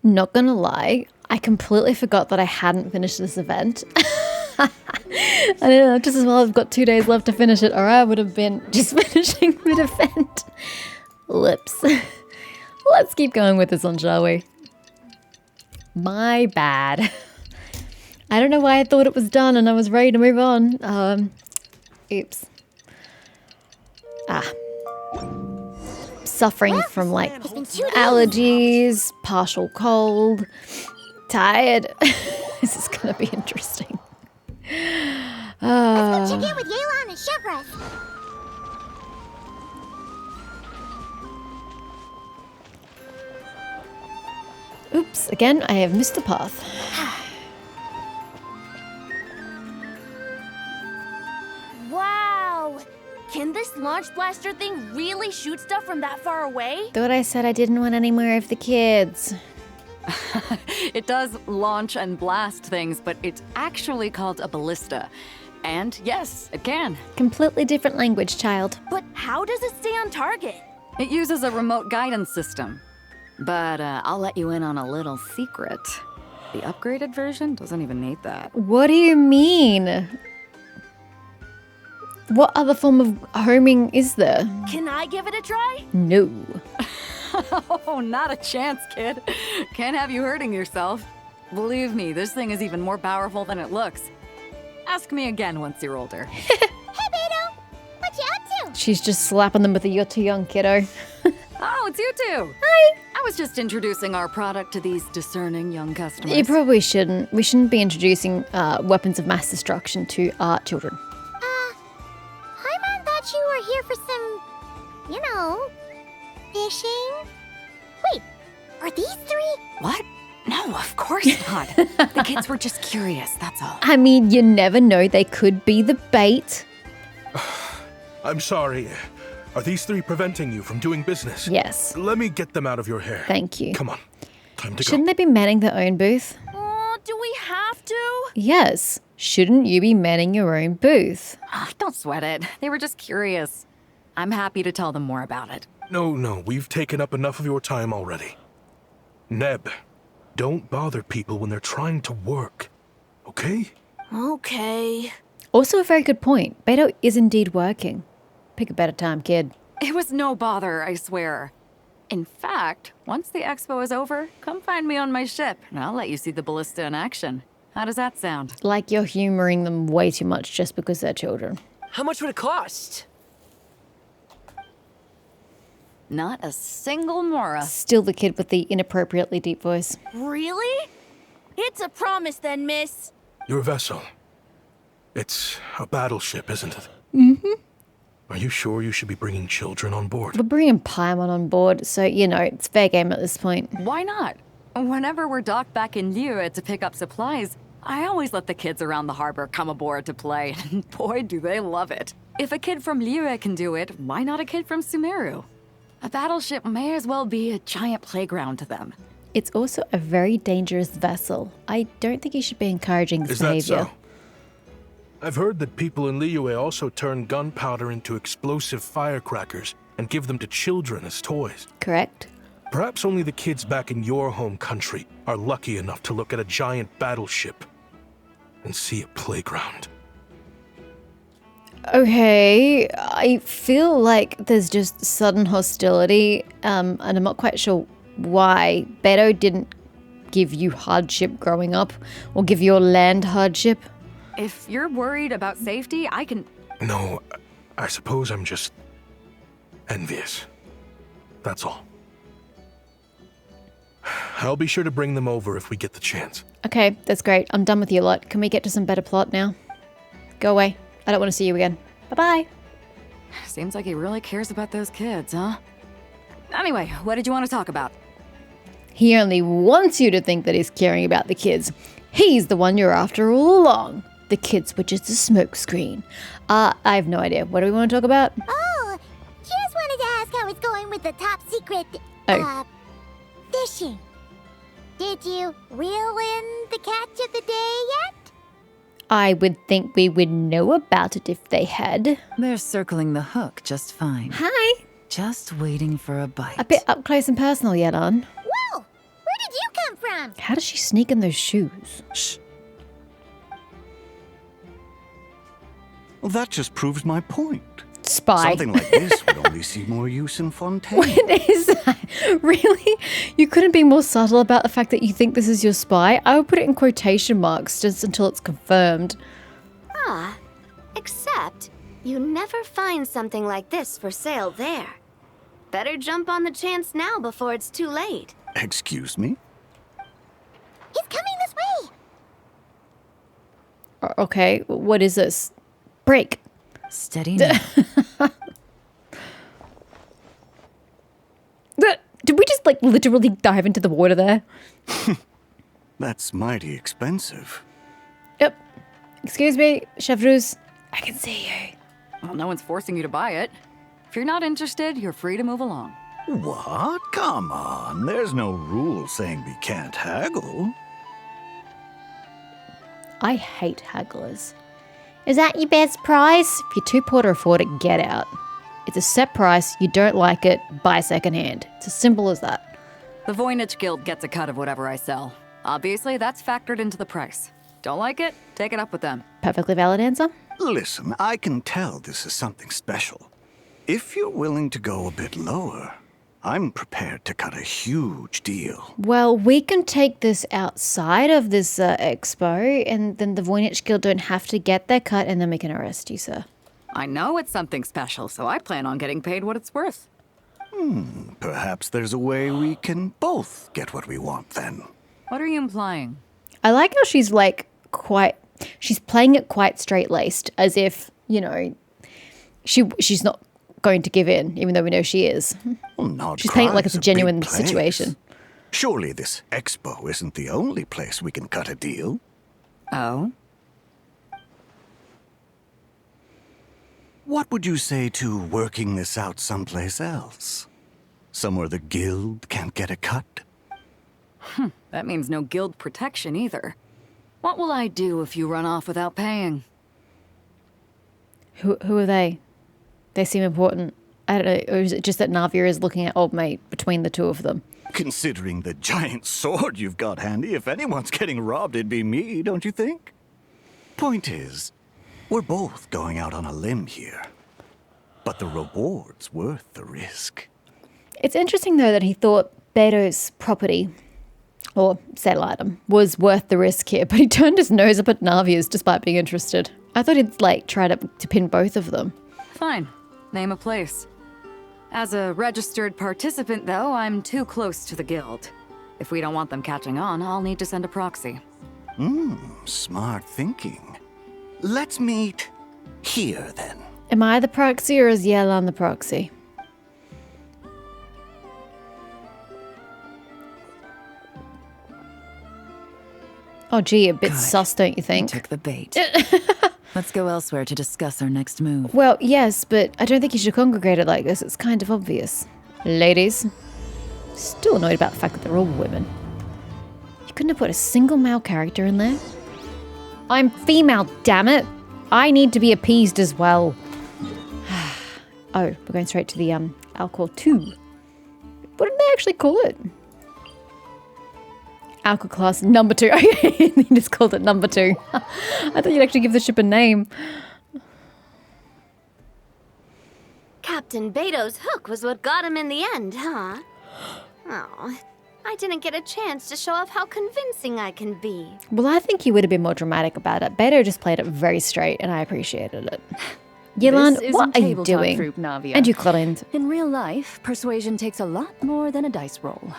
Not gonna lie, I completely forgot that I hadn't finished this event. I don't know, just as well I've got 2 days left to finish it, or I would have been just finishing the event. Whoops. Let's keep going with this one, shall we? My bad. I don't know why I thought it was done and I was ready to move on. Oops. Suffering from like allergies, partial cold, tired. This is gonna be interesting. Let's go check in with Yelan and Chevres. Oops, again, I have missed the path. Wow! Can this launch blaster thing really shoot stuff from that far away? Thought I said I didn't want any more of the kids. It does launch and blast things, but it's actually called a ballista. And yes, it can. Completely different language, child. But how does it stay on target? It uses a remote guidance system. But I'll let you in on a little secret. The upgraded version doesn't even need that. What do you mean? What other form of homing is there? Can I give it a try? No. Oh, not a chance, kid. Can't have you hurting yourself. Believe me, this thing is even more powerful than it looks. Ask me again once you're older. Hey, Beto! What you up to? She's just slapping them with a "you're too young," kiddo. Oh, it's you two. Hi. I was just introducing our product to these discerning young customers. You probably shouldn't. We shouldn't be introducing weapons of mass destruction to our children. Paimon thought you were here for some, you know, fishing. Wait, are these three? What? No, of course not. The kids were just curious, that's all. I mean, you never know. They could be the bait. I'm sorry. Are these three preventing you from doing business? Yes. Let me get them out of your hair. Thank you. Come on. Time to Shouldn't go. they be manning their own booth? Oh, do we have to? Yes. Shouldn't you be manning your own booth? Ah, don't sweat it. They were just curious. I'm happy to tell them more about it. No, we've taken up enough of your time already. Neb, don't bother people when they're trying to work, okay? Okay. Also a very good point. Beto is indeed working. Pick a better time, kid. It was no bother, I swear. In fact, once the expo is over, come find me on my ship, and I'll let you see the ballista in action. How does that sound? Like you're humoring them way too much just because they're children. How much would it cost? Not a single mora. Still the kid with the inappropriately deep voice. Really? It's a promise then, miss. Your vessel. It's a battleship, isn't it? Mm-hmm. Are you sure you should be bringing children on board? We're bringing Paimon on board, so, you know, it's fair game at this point. Why not? Whenever we're docked back in Liyue to pick up supplies, I always let the kids around the harbor come aboard to play, and boy, do they love it. If a kid from Liyue can do it, why not a kid from Sumeru? A battleship may as well be a giant playground to them. It's also a very dangerous vessel. I don't think you should be encouraging this Is that behavior. so? I've heard that people in Liyue also turn gunpowder into explosive firecrackers and give them to children as toys. Correct? Perhaps only the kids back in your home country are lucky enough to look at a giant battleship and see a playground. Okay, I feel like there's just sudden hostility, and I'm not quite sure why. Beto didn't give you hardship growing up, or give your land hardship. If you're worried about safety, I can... No, I suppose I'm just envious. That's all. I'll be sure to bring them over if we get the chance. Okay, that's great. I'm done with you lot. Can we get to some better plot now? Go away. I don't want to see you again. Bye-bye. Seems like he really cares about those kids, huh? Anyway, what did you want to talk about? He only wants you to think that he's caring about the kids. He's the one you're after all along. The kids were just a smokescreen. I have no idea. What do we want to talk about? Oh, just wanted to ask how it's going with the top secret, fishing. Did you reel in the catch of the day yet? I would think we would know about it if they had. They're circling the hook just fine. Hi. Just waiting for a bite. A bit up close and personal yet, on. Whoa! Where did you come time. How does she sneak in those shoes? Shh. Well, that just proves my point. Spy. Something like this would only see more use in Fontaine. What is that? Really? You couldn't be more subtle about the fact that you think this is your spy? I would put it in quotation marks just until it's confirmed. Except, you never find something like this for sale there. Better jump on the chance now before it's too late. Excuse me? He's coming this way. Okay, what is this? Break. Steady now. Did we just like literally dive into the water there? That's mighty expensive. Yep. Excuse me, Chevreuse. I can see you. Well, no one's forcing you to buy it. If you're not interested, you're free to move along. What? Come on. There's no rule saying we can't haggle. I hate hagglers. Is that your best price? If you're too poor to afford it, get out. It's a set price. You don't like it, buy secondhand. It's as simple as that. The Voynich Guild gets a cut of whatever I sell. Obviously, that's factored into the price. Don't like it? Take it up with them. Perfectly valid answer. Listen, I can tell this is something special. If you're willing to go a bit lower, I'm prepared to cut a huge deal. Well, we can take this outside of this expo, and then the Voynich Guild don't have to get their cut, and then we can arrest you, sir. I know it's something special, so I plan on getting paid what it's worth. Perhaps there's a way we can both get what we want then. What are you implying? I like how she's like she's playing it quite straight-laced, as if, you know, she's not going to give in, even though we know she is. Well, not She's playing it like it's a Cry's genuine big place. situation. Surely this expo isn't the only place we can cut a deal. Oh? What would you say to working this out someplace else? Somewhere the guild can't get a cut? That means no guild protection either. What will I do if you run off without paying? Who are they? They seem important. I don't know. Or is it just that Navia is looking at old mate between the two of them? Considering the giant sword you've got handy, if anyone's getting robbed, it'd be me, don't you think? Point is, we're both going out on a limb here. But the reward's worth the risk. It's interesting, though, that he thought Beto's property, or sale item, was worth the risk here, but he turned his nose up at Navia's despite being interested. I thought he'd, like, try to pin both of them. Fine. Name a place. As a registered participant, though, I'm too close to the guild. If we don't want them catching on, I'll need to send a proxy. Smart thinking. Let's meet here, then. Am I the proxy, or is Yelan the proxy? Oh, gee, a bit Good. sus, don't you think? Took the bait. Let's go elsewhere to discuss our next move. Well, yes, but I don't think you should congregate it like this. It's kind of obvious. Ladies, still annoyed about the fact that they're all women. You couldn't have put a single male character in there? I'm female, damn it. I need to be appeased as well. Oh, we're going straight to the alcohol 2. What did they actually call it? Alcohol class number 2. Okay, they just called it number 2. I thought you'd actually give the ship a name. Captain Beto's hook was what got him in the end, huh? Oh, I didn't get a chance to show off how convincing I can be. Well, I think you would have been more dramatic about it. Beto just played it very straight, and I appreciated it. Yelan, This what isn't are you tabletop doing? troop, Navia. And you, Clorind. In real life, persuasion takes a lot more than a dice roll.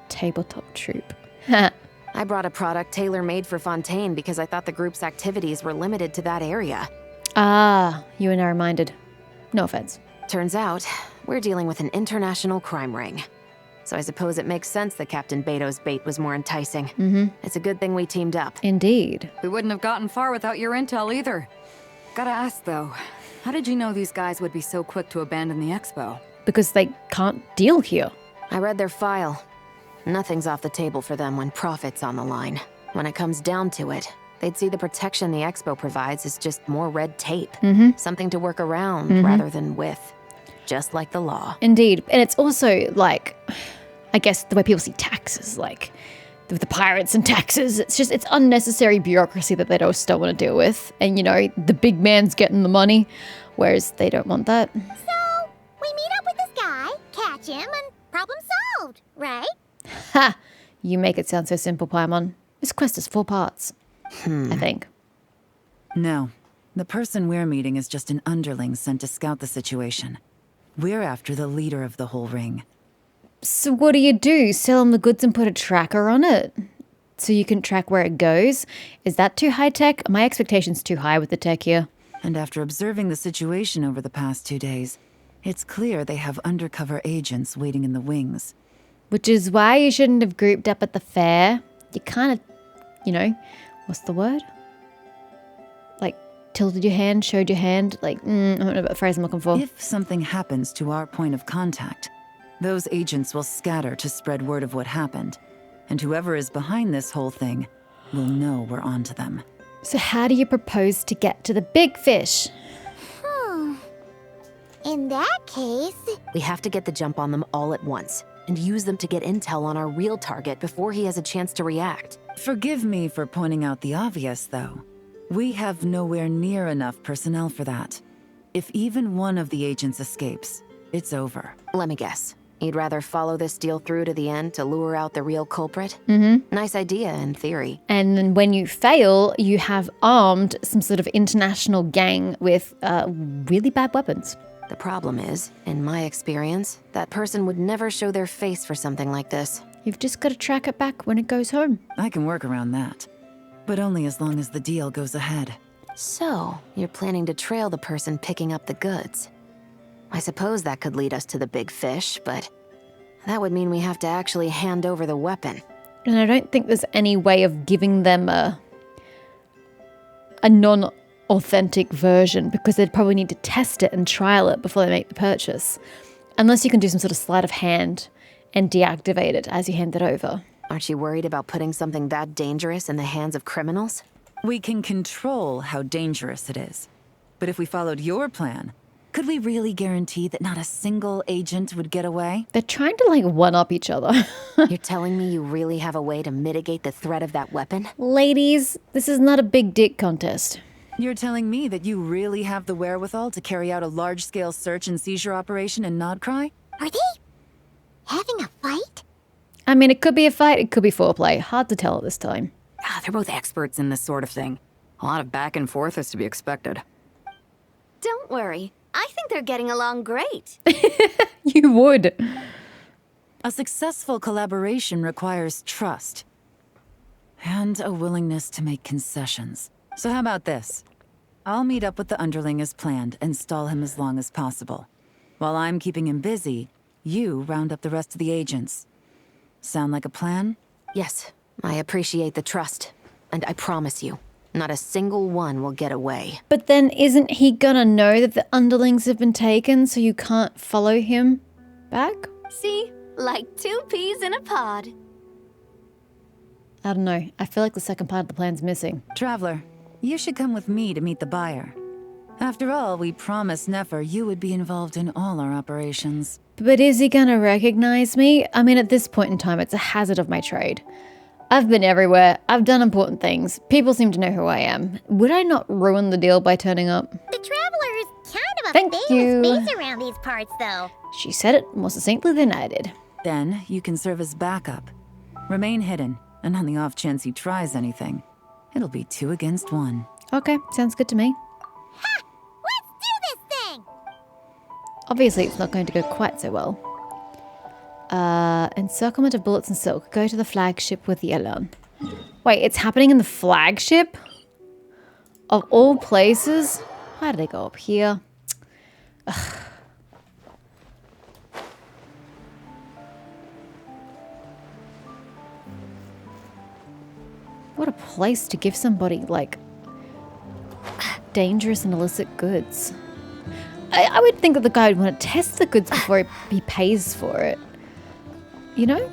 Tabletop troop. I brought a product tailor-made for Fontaine because I thought the group's activities were limited to that area. Ah, you are now reminded. No offense. Turns out, we're dealing with an international crime ring. So I suppose it makes sense that Captain Beto's bait was more enticing. It's a good thing we teamed up. Indeed. We wouldn't have gotten far without your intel either. Gotta ask, though, how did you know these guys would be so quick to abandon the expo? Because they can't deal here. I read their file. Nothing's off the table for them when profit's on the line. When it comes down to it, they'd see the protection the expo provides as just more red tape. Something to work around rather than with. Just like the law. Indeed. And it's also like, I guess the way people see taxes, like, with the pirates and taxes. It's unnecessary bureaucracy that they just don't want to deal with. And, you know, the big man's getting the money, whereas they don't want that. So, we meet up with this guy, catch him, and problem solved, right? Ha! You make it sound so simple, Paimon. This quest is 4 parts, I think. No. The person we're meeting is just an underling sent to scout the situation. We're after the leader of the whole ring. So what do? Sell them the goods and put a tracker on it? So you can track where it goes? Is that too high-tech? My expectations too high with the tech here. And after observing the situation over the past 2 days, it's clear they have undercover agents waiting in the wings. Which is why you shouldn't have grouped up at the fair. You kind of, you know, what's the word? Like, tilted your hand, showed your hand. Like, I don't know what phrase I'm looking for. If something happens to our point of contact, those agents will scatter to spread word of what happened. And whoever is behind this whole thing will know we're onto them. So how do you propose to get to the big fish? In that case... We have to get the jump on them all at once, and use them to get intel on our real target before he has a chance to react. Forgive me for pointing out the obvious, though. We have nowhere near enough personnel for that. If even one of the agents escapes, it's over. Let me guess. You'd rather follow this deal through to the end to lure out the real culprit? Mm-hmm. Nice idea, in theory. And then when you fail, you have armed some sort of international gang with really bad weapons. The problem is, in my experience, that person would never show their face for something like this. You've just got to track it back when it goes home. I can work around that. But only as long as the deal goes ahead. So, you're planning to trail the person picking up the goods. I suppose that could lead us to the big fish, but that would mean we have to actually hand over the weapon. And I don't think there's any way of giving them a non-authentic version, because they'd probably need to test it and trial it before they make the purchase. Unless you can do some sort of sleight of hand and deactivate it as you hand it over. Aren't you worried about putting something that dangerous in the hands of criminals? We can control how dangerous it is. But if we followed your plan, could we really guarantee that not a single agent would get away? They're trying to, like, one-up each other. You're telling me you really have a way to mitigate the threat of that weapon? Ladies, this is not a big dick contest. You're telling me that you really have the wherewithal to carry out a large-scale search and seizure operation in Nodcry? Are they having a fight? I mean, it could be a fight, it could be foreplay. Hard to tell at this time. They're both experts in this sort of thing. A lot of back and forth is to be expected. Don't worry. I think they're getting along great. You would. A successful collaboration requires trust. And a willingness to make concessions. So how about this? I'll meet up with the underling as planned and stall him as long as possible. While I'm keeping him busy, you round up the rest of the agents. Sound like a plan? Yes, I appreciate the trust. And I promise you, not a single one will get away. But then isn't he gonna know that the underlings have been taken, so you can't follow him back? See? Like 2 peas in a pod. I don't know. I feel like the second part of the plan's missing. Traveler, you should come with me to meet the buyer. After all, we promised Nefer you would be involved in all our operations. But is he gonna recognize me? I mean, at this point in time, it's a hazard of my trade. I've been everywhere. I've done important things. People seem to know who I am. Would I not ruin the deal by turning up? The Traveler is kind of a Thank you. famous face around these parts, though. She said it more succinctly than I did. Then you can serve as backup. Remain hidden, and on the off chance he tries anything, it'll be 2 against 1. Okay, sounds good to me. Ha! Let's do this thing! Obviously, it's not going to go quite so well. Encirclement of bullets and silk. Go to the flagship with the Elan. Wait, it's happening in the flagship? Of all places? Why did they go up here? Ugh. What a place to give somebody, like, dangerous and illicit goods. I would think that the guy would want to test the goods before he pays for it. You know?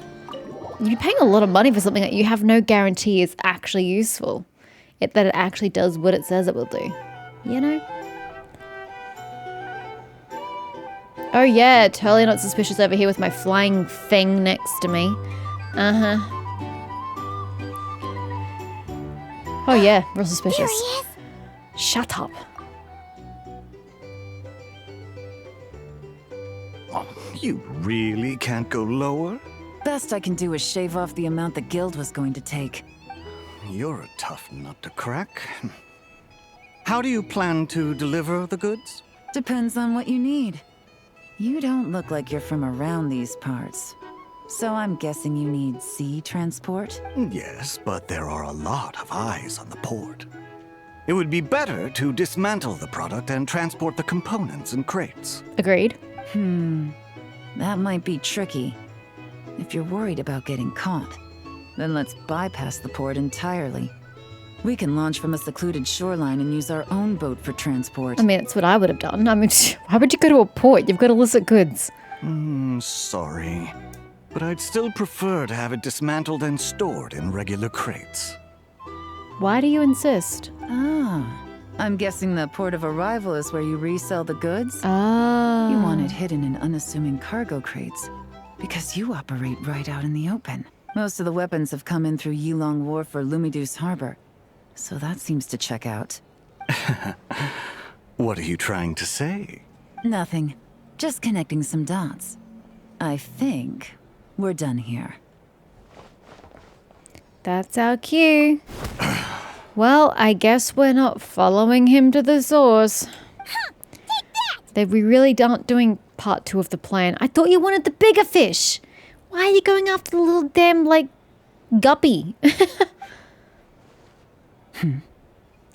You'd be paying a lot of money for something that you have no guarantee is actually useful. That it actually does what it says it will do. You know? Oh yeah, totally not suspicious over here with my flying thing next to me. Uh-huh. Oh yeah, real There he suspicious. is. Shut up. Oh, you really can't go lower? Best I can do is shave off the amount the guild was going to take. You're a tough nut to crack. How do you plan to deliver the goods? Depends on what you need. You don't look like you're from around these parts. So I'm guessing you need sea transport? Yes, but there are a lot of eyes on the port. It would be better to dismantle the product and transport the components in crates. Agreed. That might be tricky. If you're worried about getting caught, then let's bypass the port entirely. We can launch from a secluded shoreline and use our own boat for transport. I mean, that's what I would have done. I mean, why would you go to a port? You've got illicit goods. Sorry. But I'd still prefer to have it dismantled and stored in regular crates. Why do you insist? I'm guessing the port of arrival is where you resell the goods? Ah. You want it hidden in unassuming cargo crates, because you operate right out in the open. Most of the weapons have come in through Yilong Wharf or Lumiduce Harbor, so that seems to check out. What are you trying to say? Nothing. Just connecting some dots. I think we're done here. That's our cue. Well, I guess we're not following him to the source. That we really aren't doing part 2 of the plan. I thought you wanted the bigger fish. Why are you going after the little damn, like, guppy?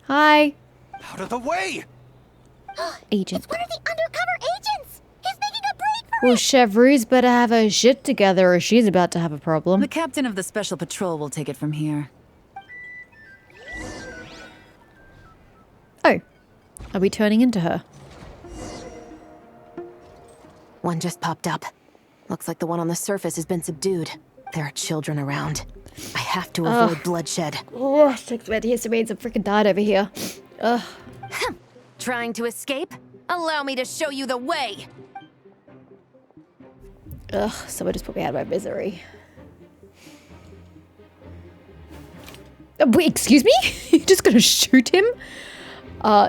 Hi. Out of the way! Agent. One of the undercover agents. He's making a break for Well, Chevrolet's better have her shit together or she's about to have a problem. The captain of the special patrol will take it from here. Oh. Are we turning into her? One just popped up. Looks like the one on the surface has been subdued. There are children around. I have to avoid bloodshed. Oh, six red histamines have freaking died over here. Ugh. Trying to escape? Allow me to show you the way! Ugh, someone just put me out of my misery. Wait, excuse me? You're just gonna shoot him?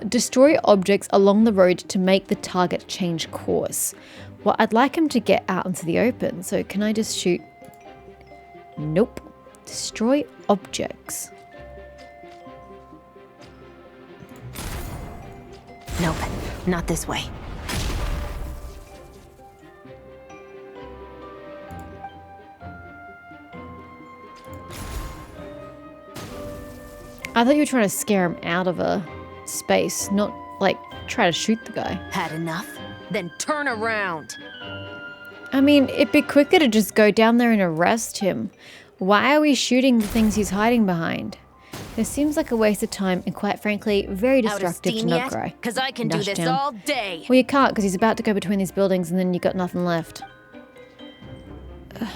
Destroy objects along the road to make the target change course. Well, I'd like him to get out into the open, so can I just shoot? Nope. Destroy objects. Nope, not this way. I thought you were trying to scare him out of a space, not like try to shoot the guy. Had enough? Then turn around! I mean, it'd be quicker to just go down there and arrest him. Why are we shooting the things he's hiding behind? This seems like a waste of time and quite frankly, very destructive to Nugrai. Cause I can do this Nashtown. all day! Well, you can't because he's about to go between these buildings and then you got nothing left. Ugh.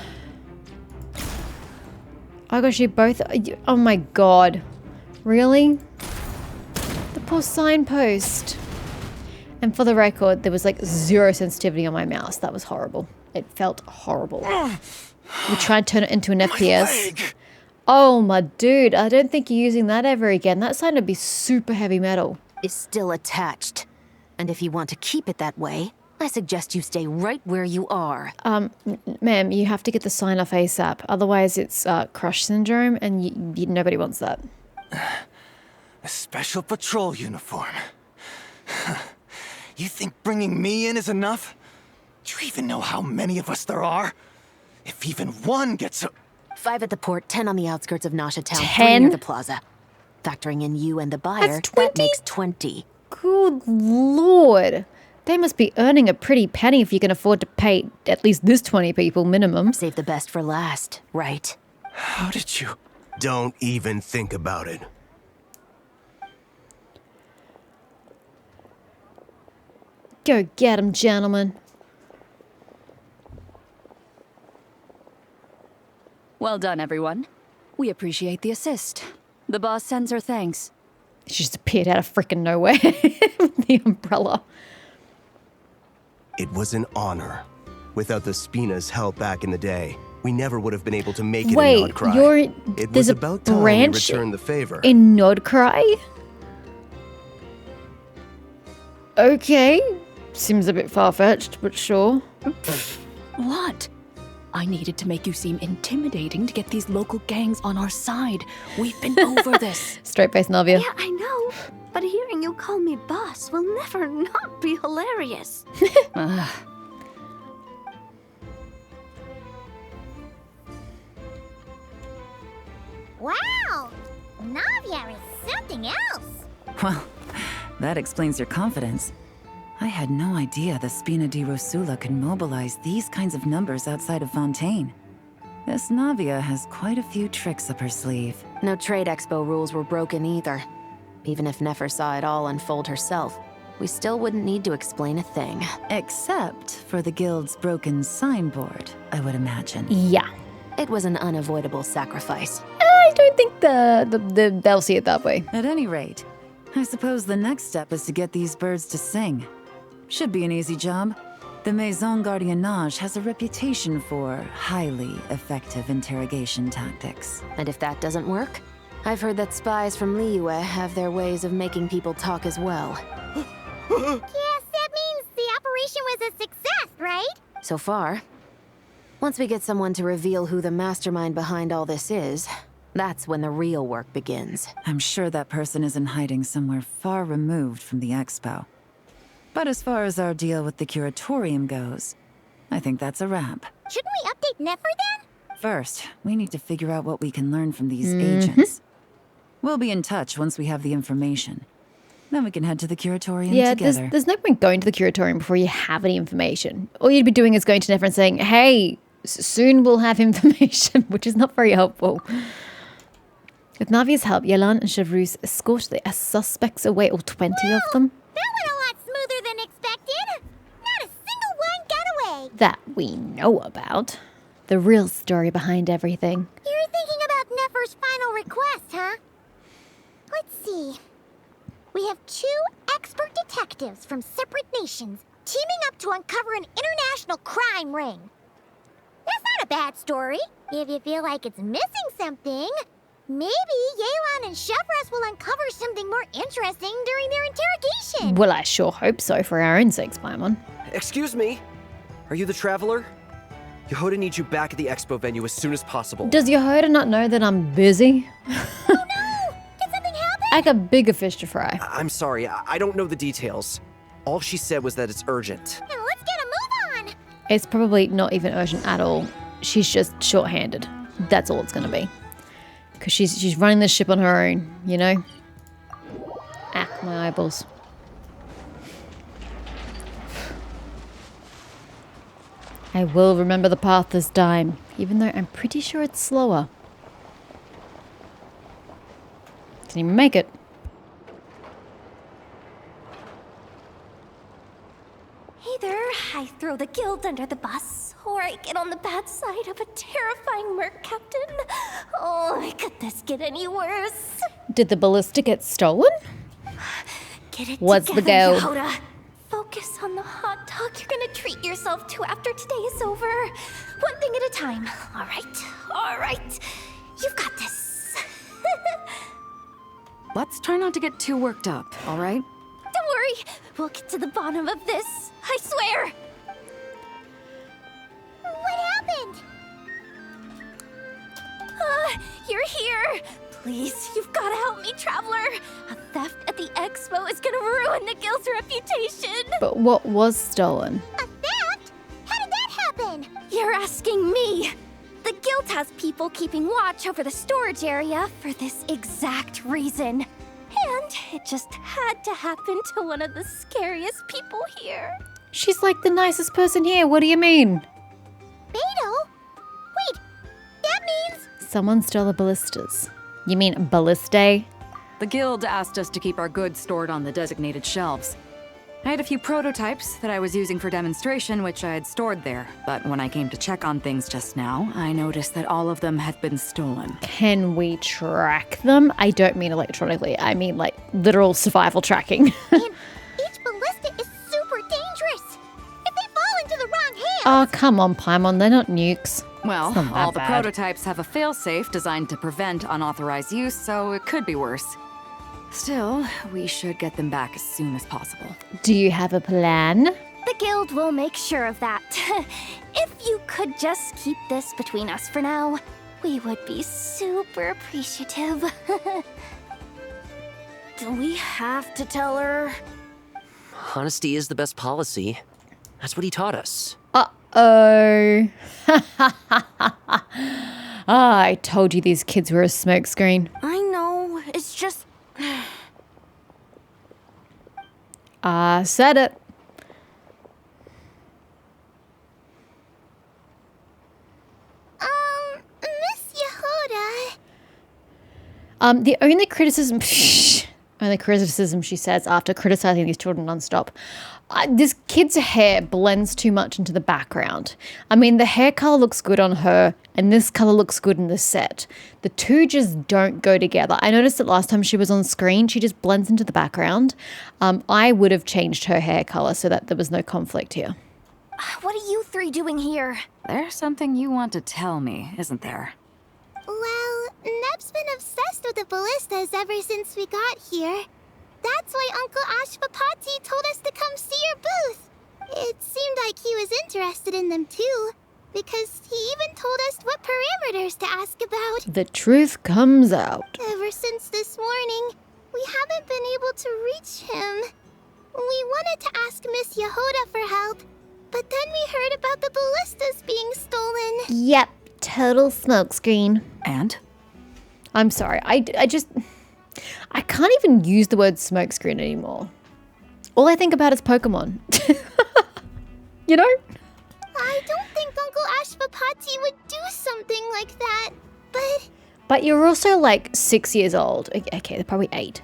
Oh gosh, you both... Oh my god. Really? The poor signpost. And for the record, there was like 0 sensitivity on my mouse. That was horrible. It felt horrible. We tried to turn it into an FPS. Oh my dude, I don't think you're using that ever again. That sign would be super heavy metal. Is still attached. And if you want to keep it that way, I suggest you stay right where you are. Ma'am, you have to get the sign off ASAP. Otherwise, it's crush syndrome, and nobody wants that. A special patrol uniform. You think bringing me in is enough? Do you even know how many of us there are? If even one gets a... 5 at the port, 10 on the outskirts of Nasha Town, 3 10? near the plaza. Factoring in you and the buyer, That's 20? that makes 20. Good lord. They must be earning a pretty penny if you can afford to pay at least this 20 people minimum. Save the best for last, right? How did you... Don't even think about it. Go get 'em, gentlemen. Well done, everyone. We appreciate the assist. The boss sends her thanks. She just appeared out of freaking nowhere with the umbrella. It was an honor. Without the Spina's help back in the day, we never would have been able to make it in Wait, Nodcry. It there's was a about time we branch returned the favor. in Nodcry? Okay. Seems a bit far-fetched, but sure. What? I needed to make you seem intimidating to get these local gangs on our side. We've been over this. Straight-faced Navia. Yeah, I know. But hearing you call me boss will never not be hilarious. Wow! Navia is something else! Well, that explains your confidence. I had no idea the Spina di Rosula could mobilize these kinds of numbers outside of Fontaine. This Navia has quite a few tricks up her sleeve. No trade expo rules were broken either. Even if Nefer saw it all unfold herself, we still wouldn't need to explain a thing. Except for the guild's broken signboard, I would imagine. Yeah. It was an unavoidable sacrifice. I don't think they'll see it that way. At any rate, I suppose the next step is to get these birds to sing. Should be an easy job. The Maison Gardiennage has a reputation for highly effective interrogation tactics. And if that doesn't work, I've heard that spies from Liyue have their ways of making people talk as well. Yes, that means the operation was a success, right? So far. Once we get someone to reveal who the mastermind behind all this is, that's when the real work begins. I'm sure that person is in hiding somewhere far removed from the expo. But as far as our deal with the curatorium goes, I think that's a wrap. Shouldn't we update Nefer then? First, we need to figure out what we can learn from these agents. We'll be in touch once we have the information. Then we can head to the curatorium together. There's no point going to the curatorium before you have any information. All you'd be doing is going to Nefer and saying, hey, soon we'll have information, which is not very helpful. With Navia's help, Yelan and Chevrus escort the suspects away, all 20 of them. That went a lot smoother than expected. Not a single one got away. That we know about. The real story behind everything. You're thinking about Nefer's final request, huh? Let's see. We have 2 expert detectives from separate nations teaming up to uncover an international crime ring. That's not a bad story. If you feel like it's missing something, maybe Yelan and Chevras will uncover something more interesting during their interrogation. Well, I sure hope so for our own sakes, Paimon. Excuse me? Are you the traveler? Yehoda needs you back at the expo venue as soon as possible. Does Yehoda not know that I'm busy? Oh no! Did something happen? I got bigger fish to fry. I'm sorry, I don't know the details. All she said was that it's urgent. Now let's get a move on! It's probably not even urgent at all. She's just short-handed. That's all it's going to be. Because she's running this ship on her own, you know? Ah, my eyeballs. I will remember the path this time, even though I'm pretty sure it's slower. Didn't even make it. Either I throw the guild under the bus, or I get on the bad side of a terrifying merc captain. Oh, could this get any worse? Did the ballista get stolen? Get it What's together, the go? Yehoda. Focus on the hot dog you're gonna treat yourself to after today is over. One thing at a time. All right. You've got this. Let's try not to get too worked up, all right? Don't worry, we'll get to the bottom of this. I swear. What happened? You're here. Please, you've got to help me, traveler. A theft at the expo is gonna ruin the guild's reputation. But what was stolen? A theft? How did that happen? You're asking me. The guild has people keeping watch over the storage area for this exact reason. And it just had to happen to one of the scariest people here. She's like the nicest person here. What do you mean? Beto? Wait, that means... Someone stole the ballistas. You mean ballistae? The guild asked us to keep our goods stored on the designated shelves. I had a few prototypes that I was using for demonstration, which I had stored there. But when I came to check on things just now, I noticed that all of them had been stolen. Can we track them? I don't mean electronically. I mean like literal survival tracking. And each ballista is super dangerous. If they fall into the wrong hands... Oh, come on, Paimon. They're not nukes. Well, It's not that all the bad. prototypes have a failsafe designed to prevent unauthorized use, so it could be worse. Still, we should get them back as soon as possible. Do you have a plan? The guild will make sure of that. If you could just keep this between us for now, we would be super appreciative. Do we have to tell her? Honesty is the best policy. That's what he taught us. Uh-oh. I told you these kids were a smokescreen. I know, it's just... I said it. Miss Yehuda. The only criticism she says after criticizing these children nonstop, this kid's hair blends too much into the background. I mean, the hair color looks good on her, and this color looks good in the set. The two just don't go together. I noticed that last time she was on screen, she just blends into the background. I would have changed her hair color so that there was no conflict here. What are you three doing here? There's something you want to tell me, isn't there? Well, Neb's been obsessed with the ballistas ever since we got here. That's why Uncle Ashvapati told us to come see your booth. It seemed like he was interested in them too, because he even told us what parameters to ask about. The truth comes out. Ever since this morning, we haven't been able to reach him. We wanted to ask Miss Yehuda for help, but then we heard about the ballistas being stolen. Yep, total smokescreen. And? I'm sorry, I can't even use the word smokescreen anymore. All I think about is Pokemon. You know? I don't think Uncle Ashvapati would do something like that, but... But you're also like 6 years old. Okay, they're probably 8.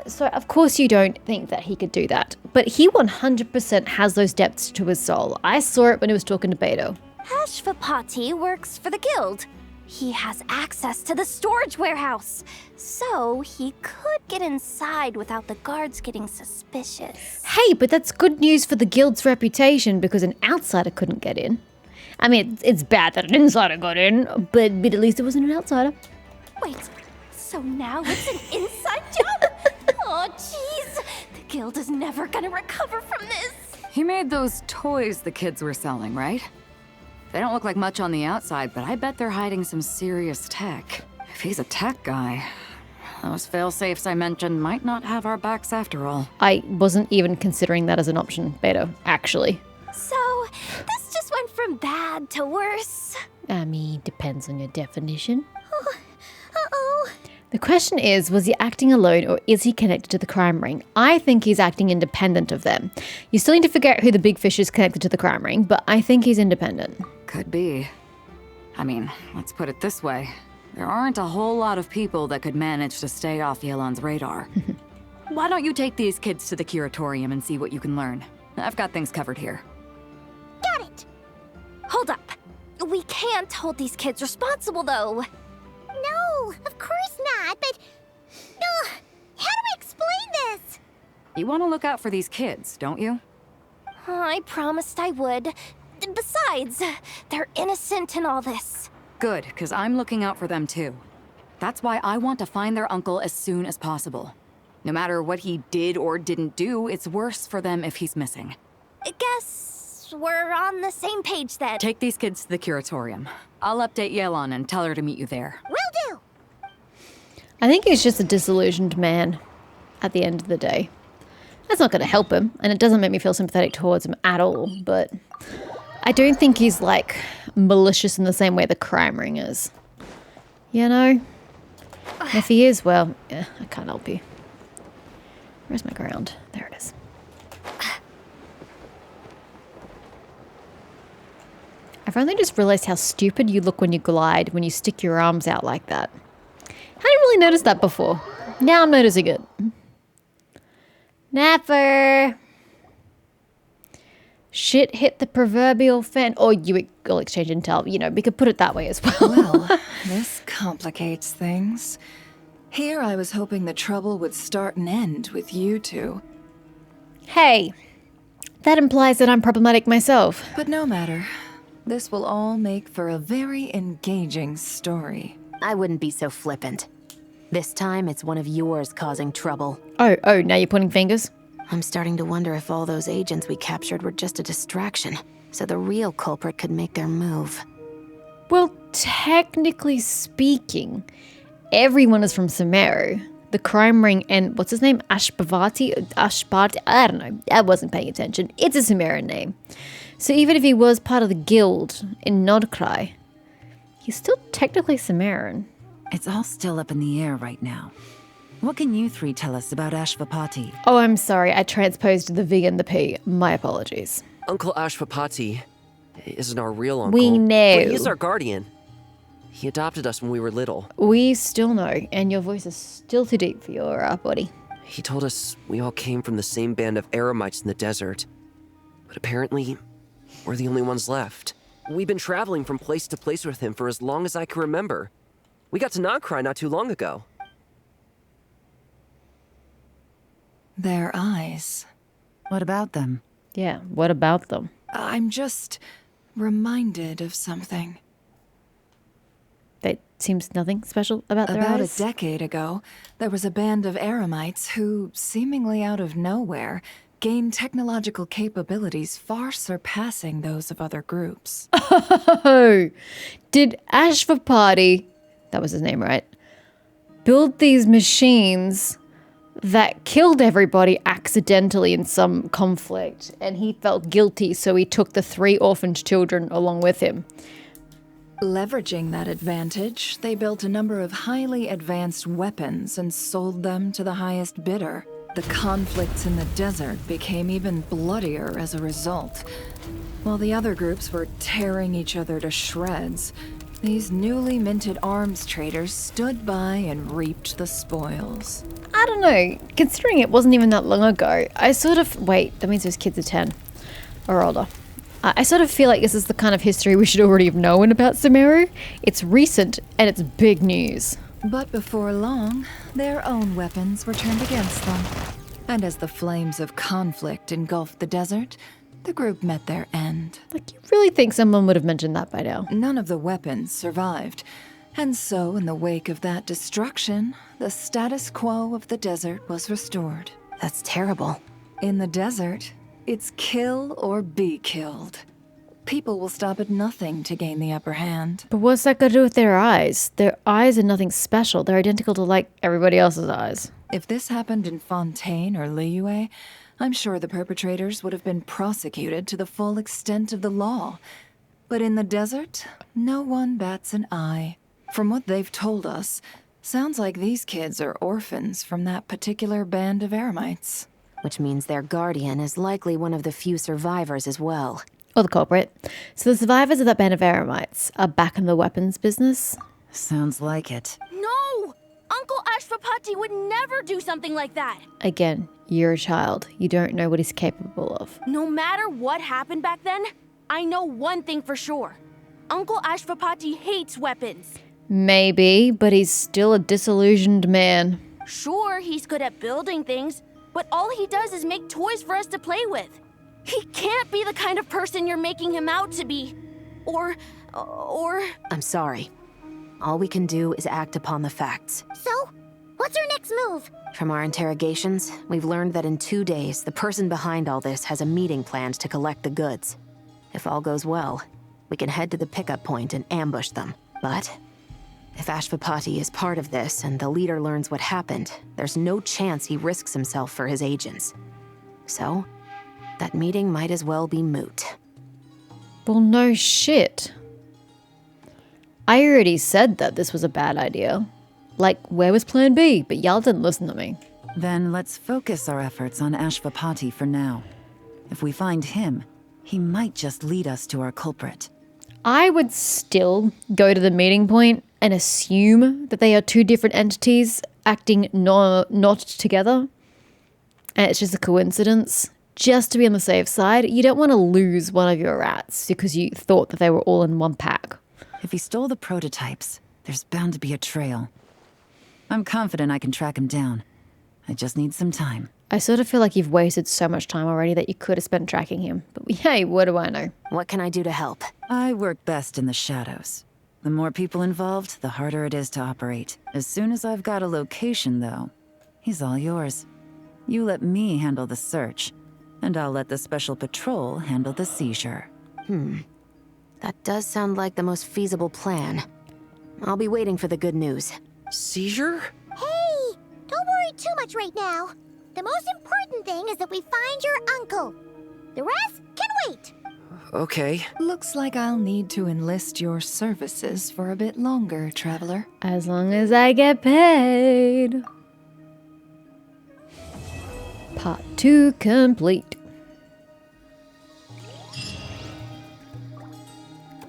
So of course you don't think that he could do that. But he 100% has those depths to his soul. I saw it when he was talking to Beto. Ashvapati works for the guild. He has access to the storage warehouse, so he could get inside without the guards getting suspicious. Hey, but that's good news for the guild's reputation because an outsider couldn't get in. I mean, it's bad that an insider got in, but at least it wasn't an outsider. Wait, so now it's an inside job? Oh, jeez. The guild is never gonna recover from this. He made those toys the kids were selling, right? They don't look like much on the outside, but I bet they're hiding some serious tech. If he's a tech guy, those fail-safes I mentioned might not have our backs after all. I wasn't even considering that as an option, Beto, actually. So, this just went from bad to worse. I mean, depends on your definition. Uh-oh. The question is, was he acting alone or is he connected to the crime ring? I think he's acting independent of them. You still need to figure out who the big fish is connected to the crime ring, but I think he's independent. Could be. I mean, let's put it this way. There aren't a whole lot of people that could manage to stay off Yelan's radar. Why don't you take these kids to the curatorium and see what you can learn? I've got things covered here. Got it. Hold up. We can't hold these kids responsible, though. No, of course not, but... how do I explain this? You want to look out for these kids, don't you? I promised I would. Besides, they're innocent in all this. Good, because I'm looking out for them too. That's why I want to find their uncle as soon as possible. No matter what he did or didn't do, it's worse for them if he's missing. I guess we're on the same page then. Take these kids to the curatorium. I'll update Yelan and tell her to meet you there. Will do! I think he's just a disillusioned man at the end of the day. That's not going to help him, and it doesn't make me feel sympathetic towards him at all, but I don't think he's, like, malicious in the same way the crime ring is. You know? And if he is, well, yeah, I can't help you. Where's my ground? There it is. I've only just realized how stupid you look when you glide, when you stick your arms out like that. I hadn't really noticed that before. Now I'm noticing it. Napper! Shit hit the proverbial fan. Or you will exchange intel. You know, we could put it that way as well. Well, this complicates things. Here I was hoping the trouble would start and end with you two. Hey, that implies that I'm problematic myself. But no matter. This will all make for a very engaging story. I wouldn't be so flippant. This time, it's one of yours causing trouble. Oh, now you're pointing fingers? I'm starting to wonder if all those agents we captured were just a distraction, so the real culprit could make their move. Well, technically speaking, everyone is from Sumeru. The crime ring and, what's his name? Ashbavati? I don't know. I wasn't paying attention. It's a Sumerian name. So even if he was part of the guild in Nodkrai, he's still technically Sumerian. It's all still up in the air right now. What can you three tell us about Ashvapati? Oh, I'm sorry. I transposed the V and the P. My apologies. Uncle Ashvapati isn't our real uncle. We know. But he is our guardian. He adopted us when we were little. We still know, and your voice is still too deep for your body. He told us we all came from the same band of eremites in the desert. But apparently, we're the only ones left. We've been traveling from place to place with him for as long as I can remember. We got to Nodkrai not too long ago. Their eyes. What about them? Yeah, what about them? I'm just reminded of something. That seems nothing special about their eyes? About a decade ago, there was a band of eremites who, seemingly out of nowhere, gained technological capabilities far surpassing those of other groups. Oh, did Ashvapati, that was his name, right, build these machines that killed everybody accidentally in some conflict, and he felt guilty, so he took the 3 orphaned children along with him? Leveraging that advantage, they built a number of highly advanced weapons and sold them to the highest bidder. The conflicts in the desert became even bloodier as a result. While the other groups were tearing each other to shreds, these newly minted arms traders stood by and reaped the spoils. I don't know. Considering it wasn't even that long ago, I sort of... Wait, that means those kids are 10 or older. I sort of feel like this is the kind of history we should already have known about Sumeru. It's recent, and it's big news. But before long, their own weapons were turned against them. And as the flames of conflict engulfed the desert, the group met their end. Like, you really think someone would have mentioned that by now? None of the weapons survived. And so, in the wake of that destruction, the status quo of the desert was restored. That's terrible. In the desert, it's kill or be killed. People will stop at nothing to gain the upper hand. But what's that got to do with their eyes? Their eyes are nothing special. They're identical to, like, everybody else's eyes. If this happened in Fontaine or Liyue, I'm sure the perpetrators would have been prosecuted to the full extent of the law. But in the desert, no one bats an eye. From what they've told us, sounds like these kids are orphans from that particular band of eremites. Which means their guardian is likely one of the few survivors as well. Or the culprit. So the survivors of that band of eremites are back in the weapons business? Sounds like it. No! Uncle Ashvapati would never do something like that. Again, you're a child. You don't know what he's capable of. No matter what happened back then, I know one thing for sure. Uncle Ashvapati hates weapons. Maybe, but he's still a disillusioned man. Sure, he's good at building things, but all he does is make toys for us to play with. He can't be the kind of person you're making him out to be. Or... I'm sorry. All we can do is act upon the facts. So, what's our next move? From our interrogations, we've learned that in 2 days, the person behind all this has a meeting planned to collect the goods. If all goes well, we can head to the pickup point and ambush them. But if Ashvapati is part of this and the leader learns what happened, there's no chance he risks himself for his agents. So, that meeting might as well be moot. Well, no shit. I already said that this was a bad idea. Like, where was plan B? But y'all didn't listen to me. Then let's focus our efforts on Ashvapati for now. If we find him, he might just lead us to our culprit. I would still go to the meeting point and assume that they are 2 different entities acting not together. And it's just a coincidence. Just to be on the safe side, you don't want to lose one of your rats because you thought that they were all in one pack. If he stole the prototypes, there's bound to be a trail. I'm confident I can track him down. I just need some time. I sort of feel like you've wasted so much time already that you could have spent tracking him. But hey, what do I know? What can I do to help? I work best in the shadows. The more people involved, the harder it is to operate. As soon as I've got a location, though, he's all yours. You let me handle the search, and I'll let the special patrol handle the seizure. That does sound like the most feasible plan. I'll be waiting for the good news. Seizure? Hey, don't worry too much right now. The most important thing is that we find your uncle. The rest can wait. Okay. Looks like I'll need to enlist your services for a bit longer, Traveler. As long as I get paid. Part 2 complete.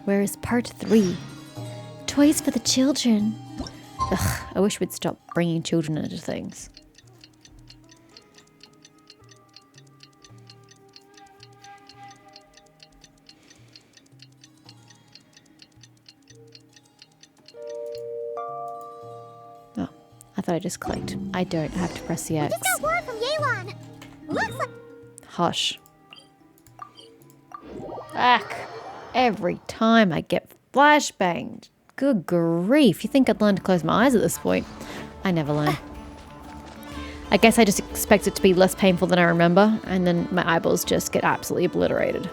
Where is part 3? Toys for the children. Ugh, I wish we'd stop bringing children into things. Oh, I thought I just clicked. I don't have to press the X. Just got word from Yelan. Looks like... Hush. Ugh. Every time I get flashbanged. Good grief. You think I'd learn to close my eyes at this point? I never learn. I guess I just expect it to be less painful than I remember, and then my eyeballs just get absolutely obliterated.